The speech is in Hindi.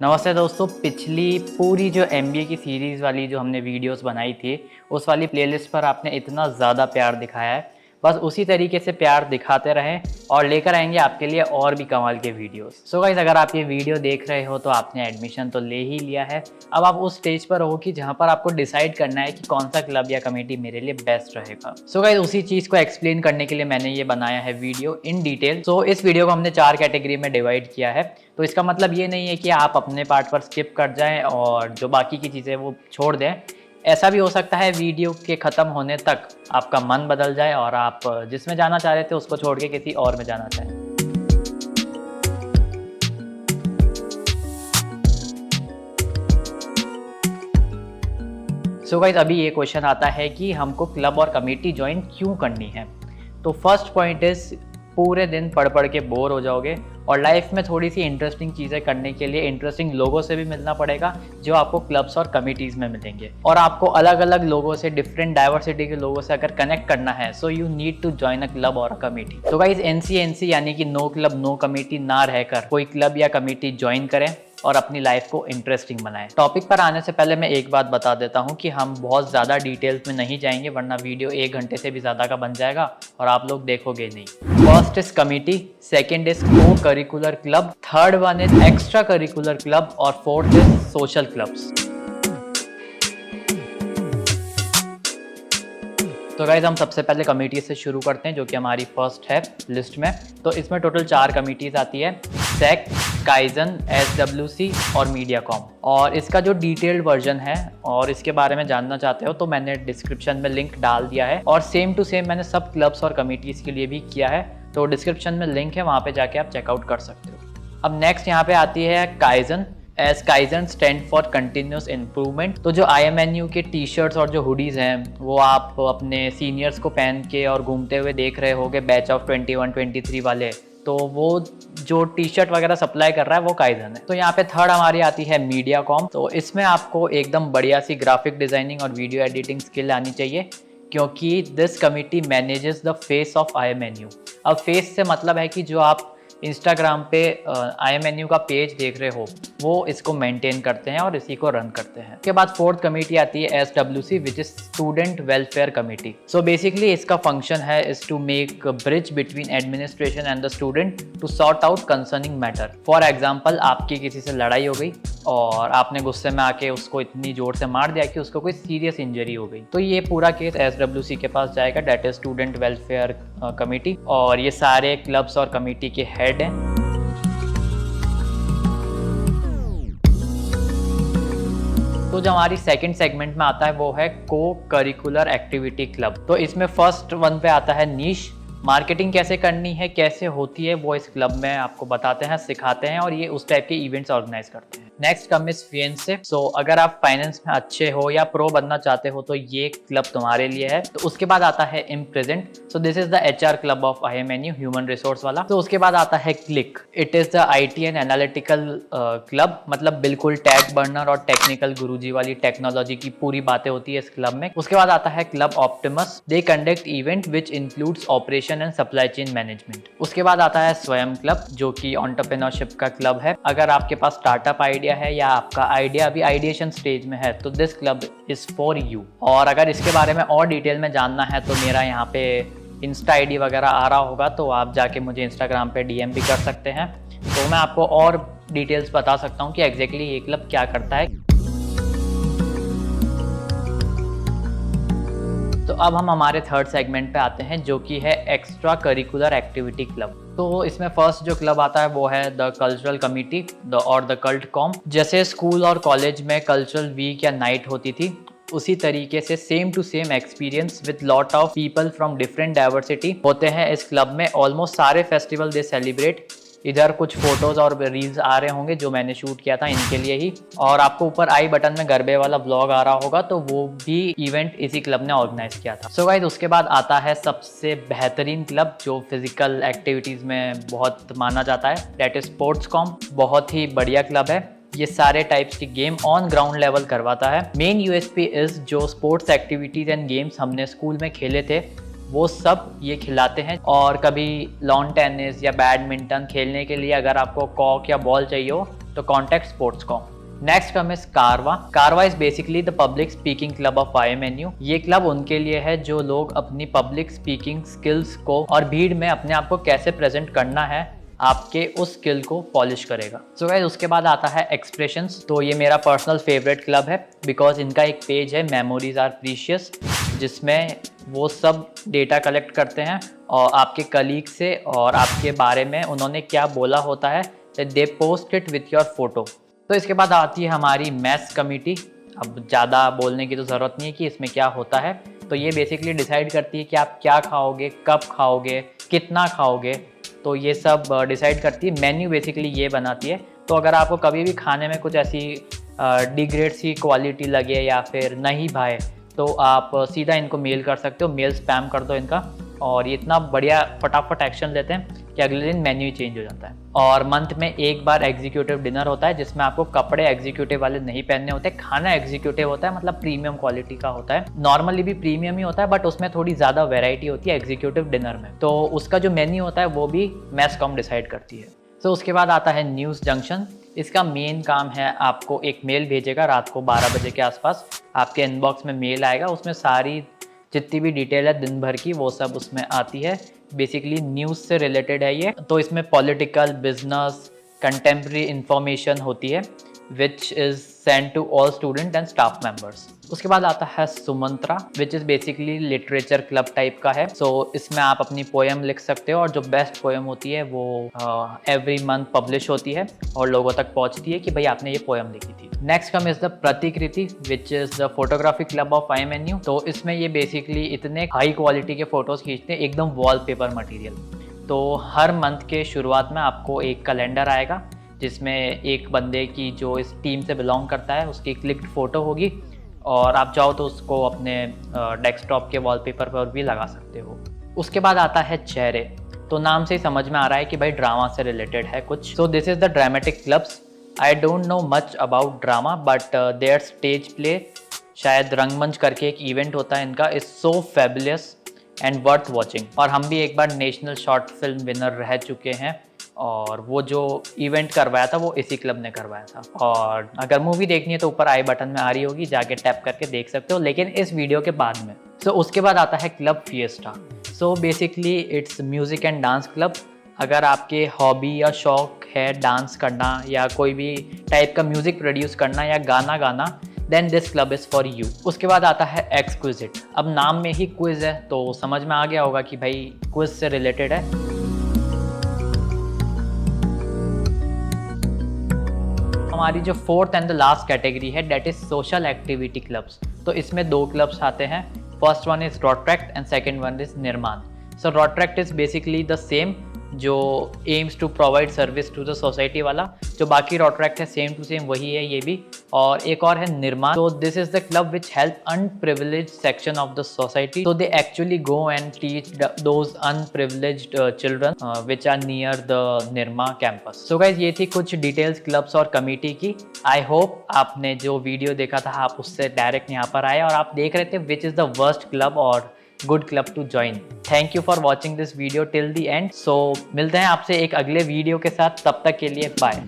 नमस्ते दोस्तों, पिछली पूरी जो एमबीए की सीरीज़ वाली जो हमने वीडियोस बनाई थी, उस वाली प्लेलिस्ट पर आपने इतना ज़्यादा प्यार दिखाया है। बस उसी तरीके से प्यार दिखाते रहें और लेकर आएंगे आपके लिए और भी कमाल के वीडियोस। सो गाइस, अगर आप ये वीडियो देख रहे हो तो आपने एडमिशन तो ले ही लिया है। अब आप उस स्टेज पर हो कि जहाँ पर आपको डिसाइड करना है कि कौन सा क्लब या कमेटी मेरे लिए बेस्ट रहेगा। सो गाइस, उसी चीज़ को एक्सप्लेन करने के लिए मैंने ये बनाया है वीडियो इन डिटेल। सो इस वीडियो को हमने 4 कैटेगरी में डिवाइड किया है। तो इसका मतलब ये नहीं है कि आप अपने पार्ट पर स्किप कर जाएं और जो बाकी की चीज़ें वो छोड़ दें। ऐसा भी हो सकता है वीडियो के ख़त्म होने तक आपका मन बदल जाए और आप जिसमें जाना चाह रहे थे उसको छोड़ के किसी और में जाना चाहें। सो गाइस, अभी ये क्वेश्चन आता है कि हमको क्लब और कमेटी ज्वाइन क्यों करनी है। तो फर्स्ट पॉइंट इज़, पूरे दिन पढ़ पढ़ के बोर हो जाओगे और लाइफ में थोड़ी सी इंटरेस्टिंग चीज़ें करने के लिए इंटरेस्टिंग लोगों से भी मिलना पड़ेगा जो आपको क्लब्स और कमिटीज़ में मिलेंगे। और आपको अलग अलग लोगों से, डिफरेंट डाइवर्सिटी के लोगों से अगर कनेक्ट करना है, so you need to join a club और अ कमेटी। तो गाइस, एनसी यानी कि नो क्लब नो कमेटी ना रहकर कोई क्लब या कमेटी ज्वाइन करें और अपनी लाइफ को इंटरेस्टिंग बनाएं। टॉपिक पर आने से पहले मैं एक बात बता देता हूं कि हम बहुत ज़्यादा डिटेल्स में नहीं जाएंगे, वरना वीडियो 1 घंटे से भी ज़्यादा का बन जाएगा और आप लोग देखोगे नहीं। First is committee, second is co curricular club, third one is extra curricular club और फोर्थ इज सोशल क्लब्स। तो गाइज, हम सबसे पहले कमेटी से शुरू करते हैं जो कि हमारी फर्स्ट है लिस्ट में। तो इसमें टोटल 4 कमेटीज आती है, सेक, काइजन, SWC और मीडियाकॉम। और इसका जो डिटेल्ड वर्जन है और इसके बारे में जानना चाहते हो तो मैंने डिस्क्रिप्शन में लिंक डाल दिया है और सेम टू सेम मैंने सब क्लब्स और कमेटीज़ के लिए भी किया है। तो डिस्क्रिप्शन में लिंक है, वहाँ पे जाके आप चेकआउट कर सकते हो। अब नेक्स्ट यहाँ पे आती है kaizen. As kaizen stand for continuous improvement. तो जो IMNU के टी शर्ट्स और जो हुडीज़ हैं वो आप अपने सीनियर्स को पहन के और घूमते हुए देख रहे होगे, बैच ऑफ 21-23 वाले। तो वो जो टी शर्ट वगैरह सप्लाई कर रहा है वो काइजन है। तो यहाँ पे थर्ड हमारी आती है मीडियाकॉम। तो इसमें आपको एकदम बढ़िया सी ग्राफिक डिज़ाइनिंग और वीडियो एडिटिंग स्किल आनी चाहिए, क्योंकि this committee manages the face of IMNU। अब फेस से मतलब है कि जो आप इंस्टाग्राम पे IMNU का पेज देख रहे हो वो इसको मेंटेन करते हैं और इसी को रन करते हैं। उसके बाद फोर्थ कमेटी आती है SWC, which is student welfare committee. So basically इसका फंक्शन है is to make bridge between administration and the student to sort out concerning matter. For example, आपकी किसी से लड़ाई हो गई और आपने गुस्से में आके उसको इतनी जोर से मार दिया कि उसको कोई सीरियस इंजरी हो गई, तो ये पूरा केस SWC के पास जाएगा, that is student welfare committee. और ये सारे क्लब्स और कमेटी के हेड हैं। तो जो हमारी सेकंड सेगमेंट में आता है वो है को करिकुलर एक्टिविटी क्लब। तो इसमें फर्स्ट वन पे आता है नीश। मार्केटिंग कैसे करनी है, कैसे होती है, वो इस क्लब में आपको बताते हैं, सिखाते हैं और ये उस टाइप के इवेंट्स ऑर्गेनाइज करते हैं। Next come is फिएंसे। सो अगर आप फाइनेंस में अच्छे हो या प्रो बनना चाहते हो तो ये क्लब तुम्हारे लिए है। तो उसके बाद आता है इम्प्रेजेंट। So this is the HR club of IMNU, human resource वाला। तो उसके बाद आता है click. It is the IT and analytical club, मतलब बिल्कुल टैग बर्नर और टेक्निकल गुरुजी वाली टेक्नोलॉजी की पूरी बातें होती है इस क्लब में। उसके बाद आता है club Optimus. They conduct event which includes operation and supply chain management. उसके बाद आता है स्वयं क्लब, जो कि एंटरप्रेन्योरशिप का क्लब है। अगर आपके पास स्टार्टअप आइडिया है या आपका आइडिया अभी आइडिएशन स्टेज में है तो this club is for you. और अगर इसके बारे में और डिटेल में जानना है तो मेरा यहाँ पे इंस्टा ID वगैरह आ रहा होगा, तो आप जाके मुझे इंस्टाग्राम पे DM भी कर सकते हैं। तो मैं आपको और डिटेल्स बता सकता हूँ कि एग्जैक्टली ये क्लब क्या करता है। तो अब हम हमारे थर्ड सेगमेंट पे आते हैं जो कि है एक्स्ट्रा करिकुलर एक्टिविटी क्लब। तो इसमें फर्स्ट जो क्लब आता है वो है द कल्चरल कमिटी और द कल्ट कॉम। जैसे स्कूल और कॉलेज में कल्चरल वीक या नाइट होती थी, उसी तरीके से same to same experience with lot of people from different diversity होते हैं इस क्लब में। ऑलमोस्ट सारे फेस्टिवल दे सेलिब्रेट। इधर कुछ फोटोज और रील्स आ रहे होंगे जो मैंने शूट किया था इनके लिए ही, और आपको ऊपर आई बटन में गरबे वाला व्लॉग आ रहा होगा, तो वो भी इवेंट इसी क्लब ने ऑर्गेनाइज किया था। सो गाइस, उसके बाद आता है सबसे बेहतरीन क्लब जो फिजिकल एक्टिविटीज में बहुत माना जाता है, दैट इज स्पोर्ट्स कॉम। बहुत ही बढ़िया क्लब है, ये सारे टाइप्स की गेम ऑन ग्राउंड लेवल करवाता है। मेन USP इज जो स्पोर्ट्स एक्टिविटीज एंड गेम्स हमने स्कूल में खेले थे वो सब ये खिलाते हैं। और कभी लॉन टेनिस या बैडमिंटन खेलने के लिए अगर आपको कॉक या बॉल चाहिए हो तो कॉन्टैक्ट स्पोर्ट्सकॉम। नेक्स्ट कम इज कारवा। कारवा is basically the public speaking club of IMNU। ये क्लब उनके लिए है जो लोग अपनी पब्लिक स्पीकिंग स्किल्स को और भीड़ में अपने आप को कैसे प्रेजेंट करना है, आपके उस स्किल को पॉलिश करेगा। सो गाइस, उसके बाद आता है एक्सप्रेशंस। तो ये मेरा पर्सनल फेवरेट क्लब है बिकॉज इनका एक पेज है मेमोरीज आर प्रीशियस, जिसमें वो सब डेटा कलेक्ट करते हैं और आपके कलीग से और आपके बारे में उन्होंने क्या बोला होता है, they post it with your photo. तो इसके बाद आती है हमारी मैस कमेटी। अब ज़्यादा बोलने की तो ज़रूरत नहीं है कि इसमें क्या होता है। तो ये बेसिकली डिसाइड करती है कि आप क्या खाओगे, कब खाओगे, कितना खाओगे, तो ये सब डिसाइड करती है। मेन्यू बेसिकली ये बनाती है। तो अगर आपको कभी भी खाने में कुछ ऐसी डिग्रेड सी क्वालिटी लगे या फिर नहीं भाए, तो आप सीधा इनको मेल कर सकते हो, मेल स्पैम कर दो इनका, और ये इतना बढ़िया फटाफट एक्शन लेते हैं कि अगले दिन मेन्यू ही चेंज हो जाता है। और मंथ में एक बार एग्जीक्यूटिव डिनर होता है, जिसमें आपको कपड़े एग्जीक्यूटिव वाले नहीं पहनने होते, खाना एग्जीक्यूटिव होता है, मतलब प्रीमियम क्वालिटी का होता है। नॉर्मली भी प्रीमियम ही होता है, बट उसमें थोड़ी ज़्यादा वेराइटी होती है एग्जीक्यूटिव डिनर में। तो उसका जो मेन्यू होता है वो भी मैसकॉम डिसाइड करती है। तो उसके बाद आता है न्यूज़ जंक्शन। इसका मेन काम है, आपको एक मेल भेजेगा रात को 12 बजे के आसपास, आपके इनबॉक्स में मेल आएगा, उसमें सारी जितनी भी डिटेल है दिन भर की वो सब उसमें आती है। बेसिकली न्यूज़ से रिलेटेड है ये। तो इसमें पॉलिटिकल, बिजनेस, कंटेम्प्रेरी इंफॉर्मेशन होती है which is send to all student and staff members. उसके बाद आता है Sumantra, which is basically literature club type का है। सो इसमें आप अपनी पोएम लिख सकते हो और जो बेस्ट पोएम होती है वो एवरी मंथ पब्लिश होती है और लोगों तक पहुंचती है कि भाई आपने ये पोएम लिखी थी। नेक्स्ट कम इज द प्रतिकृति, विच is the photography club of IMNU। तो इसमें ये बेसिकली इतने हाई क्वालिटी के फ़ोटोज़ खींचते हैं, एकदम वॉलपेपर मटीरियल। तो हर मंथ के शुरुआत में आपको एक कैलेंडर आएगा जिसमें एक बंदे की जो इस टीम से बिलोंग करता है उसकी क्लिक्ड फ़ोटो होगी, और आप चाहो तो उसको अपने डेस्कटॉप के वॉलपेपर पर भी लगा सकते हो। उसके बाद आता है चेहरे। तो नाम से ही समझ में आ रहा है कि भाई ड्रामा से रिलेटेड है कुछ। So this is the dramatic clubs. I don't know much about drama, but there stage play, शायद रंगमंच करके एक इवेंट होता है इनका, is so fabulous and worth watching. और हम भी एक बार नेशनल शॉर्ट फिल्म विनर रह चुके हैं, और वो जो इवेंट करवाया था वो इसी क्लब ने करवाया था। और अगर मूवी देखनी है तो ऊपर आई बटन में आ रही होगी, जाके टैप करके देख सकते हो, लेकिन इस वीडियो के बाद में। सो उसके बाद आता है club fiesta. So basically it's music and dance club. अगर आपके हॉबी या शौक है डांस करना या कोई भी टाइप का म्यूज़िक प्रोड्यूस करना या गाना गाना, then this club is for you. उसके बाद आता है एक्सक्विजिट। अब नाम में ही क्विज़ है तो समझ में आ गया होगा कि भाई क्विज़ से रिलेटेड है। हमारी जो fourth and the last category है that is social activity clubs. तो इसमें दो क्लब्स आते हैं। First one is Rotaract and second one is Nirman. So Rotaract is basically the same, जो aims to provide service to the society वाला। जो बाकी रॉट्रैक्ट है सेम टू सेम वही है ये भी। और एक और है निर्माण। तो this is the club which help unprivileged section of the society. So they actually go and teach those unprivileged children which are near the Nirma campus. So guys, ये थी कुछ डिटेल्स क्लब्स और कमेटी की। आई होप आपने जो वीडियो देखा था आप उससे डायरेक्ट यहाँ पर आए और आप देख रहे थे which is the worst club और good club to join. Thank you for watching this video till the end. So मिलते हैं आपसे एक अगले वीडियो के साथ, तब तक के लिए बाय।